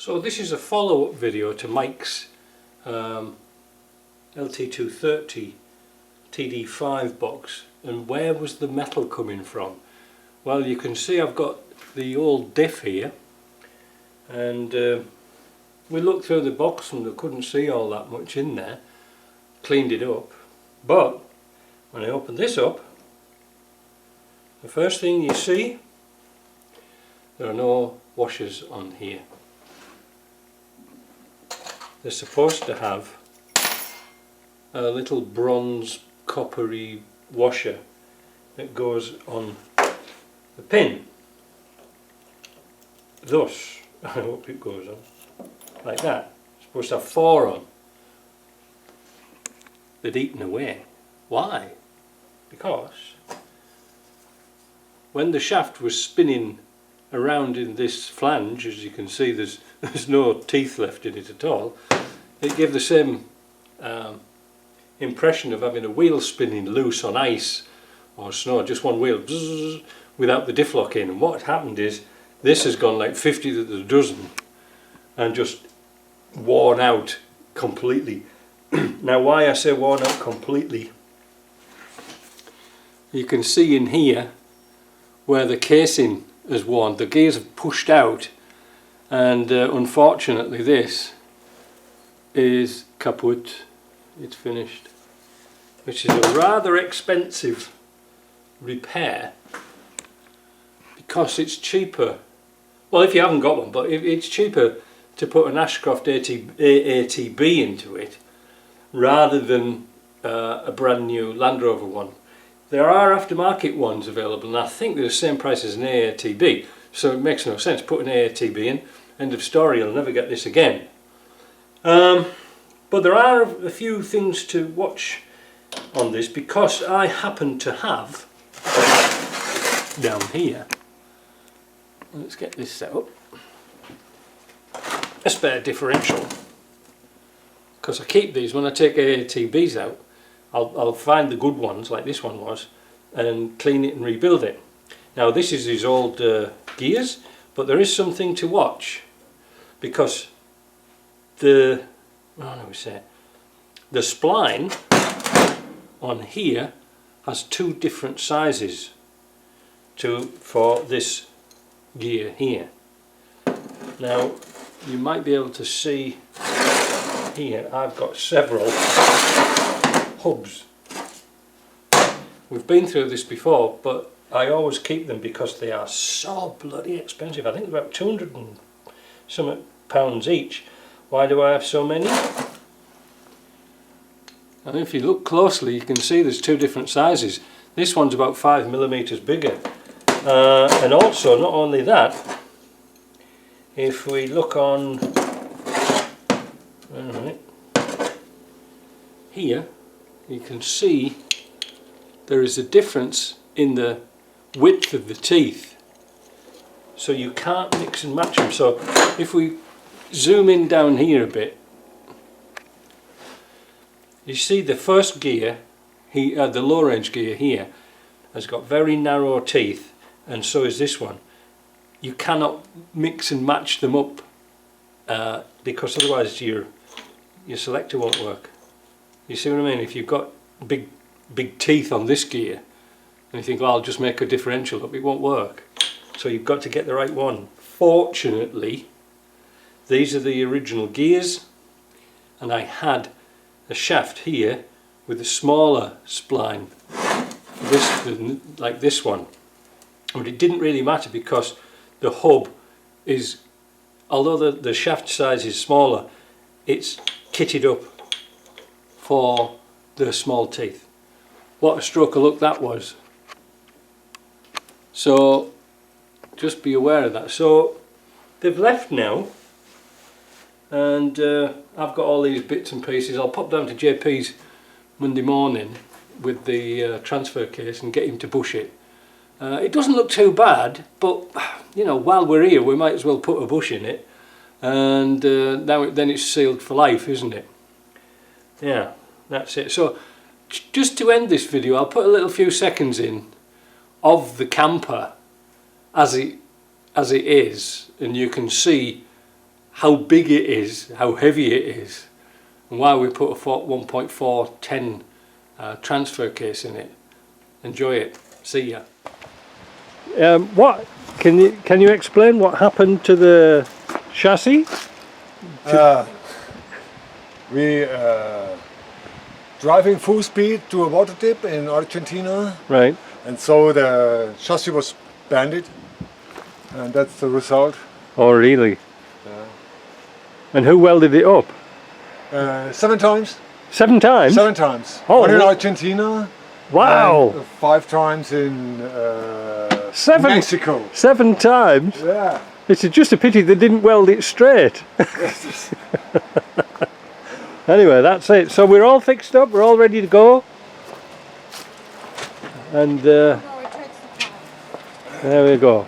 So this is a follow-up video to Mike's LT230 TD5 box. And where was the metal coming from? Well, you can see I've got the old diff here, and we looked through the box and I couldn't see all that much in there. Cleaned it up, but when I open this up, the first thing you see, there are no washers on here. They're supposed to have a little bronze coppery washer that goes on the pin. Thus, I hope it goes on like that. It's supposed to have 4 on. They'd eaten away. Why? Because when the shaft was spinning around in this flange, as you can see, there's no teeth left in it at all. It gave the same impression of having a wheel spinning loose on ice or snow, just one wheel, bzzz, without the diff lock in. And what happened is this has gone like 50 to the dozen and just worn out completely. Now, why I say worn out completely, you can see in here where the casing has worn, the gears have pushed out, and unfortunately this is kaput, it's finished, which is a rather expensive repair because it's cheaper, well, if you haven't got one, but it's cheaper to put an Ashcroft AATB into it rather than a brand new Land Rover one. There are aftermarket ones available, and I think they're the same price as an AATB, so it makes no sense. Put an AATB in, end of story, you'll never get this again. But there are a few things to watch on this, because I happen to have down here, let's get this set up, a spare differential, because I keep these when I take AATBs out. I'll find the good ones like this one was and clean it and rebuild it. Now this is his old gears, but there is something to watch, because the spline on here has 2 different sizes for this gear here. Now you might be able to see here I've got several hubs. We've been through this before, but I always keep them because they are so bloody expensive. I think they're about 200 and some pounds each. Why do I have so many? And if you look closely, you can see there's 2 different sizes. This one's about 5mm bigger. And also, not only that, if we look on here, you can see there is a difference in the width of the teeth, so you can't mix and match them. So if we zoom in down here a bit, you see the first gear, the low range gear here, has got very narrow teeth, and so is this one. You cannot mix and match them up because otherwise your selector won't work. You see what I mean? If you've got big teeth on this gear and you think, well, I'll just make a differential up, it won't work. So you've got to get the right one. Fortunately, these are the original gears, and I had a shaft here with a smaller spline, like this one. But it didn't really matter because the hub is, although the shaft size is smaller, it's kitted up for the small teeth. What a stroke of luck that was. So just be aware of that. So they've left now, and I've got all these bits and pieces. I'll pop down to JP's Monday morning with the transfer case and get him to bush it. It doesn't look too bad, but you know, while we're here we might as well put a bush in it, and then it's sealed for life, isn't it? Yeah, that's it. So just to end this video, I'll put a little few seconds in of the camper as it is, and you can see how big it is, how heavy it is, and why we put a 1.410 transfer case in it. Enjoy it. See ya. What can you explain what happened to the chassis? We driving full speed to a water dip in Argentina, Right. and so the chassis was banded, and that's the result. Oh, really? And who welded it up? 7 times. 7 times? 7 times. Oh, One in well- Argentina. Wow. And 5 times in 7? Mexico. 7 times? Yeah. It's just a pity they didn't weld it straight. Anyway, that's it. So we're all fixed up, we're all ready to go. And there we go.